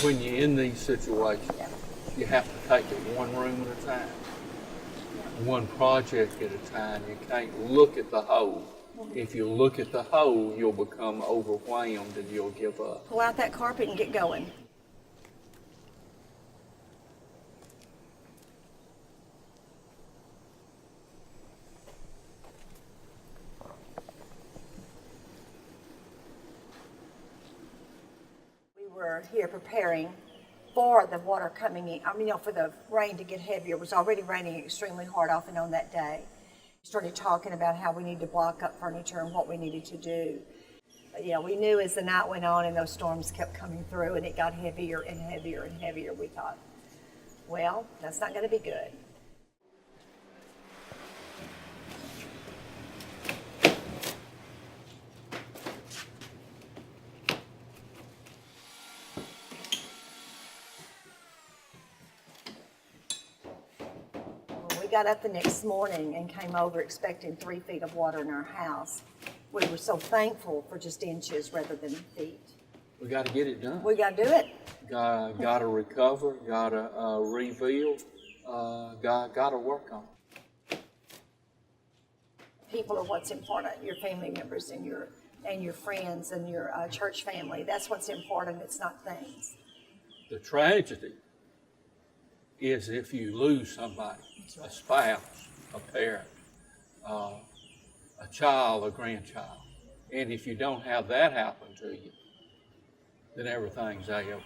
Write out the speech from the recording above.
when you're in these situations, Yeah. you have to take it one room at a time, one project at a time. You can't look at the whole. If you look at the whole, you'll become overwhelmed and you'll give up. Pull out that carpet and get going. We were here preparing for the water coming in. For the rain to get heavier. It was already raining extremely hard off and on that day. We started talking about how we needed to block up furniture and what we needed to do. But yeah, we knew as the night went on and those storms kept coming through and it got heavier and heavier and heavier, we thought, well, that's not going to be good. We got up the next morning and came over expecting 3 feet of water in our house. We were so thankful for just inches rather than feet. We got to get it done. We got to do it. Got to recover. Got to rebuild. Got to work on it. People are what's important. Your family members and your friends and your church family. That's what's important. It's not things. The tragedy is if you lose somebody, a spouse, a parent, a child, a grandchild. And if you don't have that happen to you, then everything's A-okay.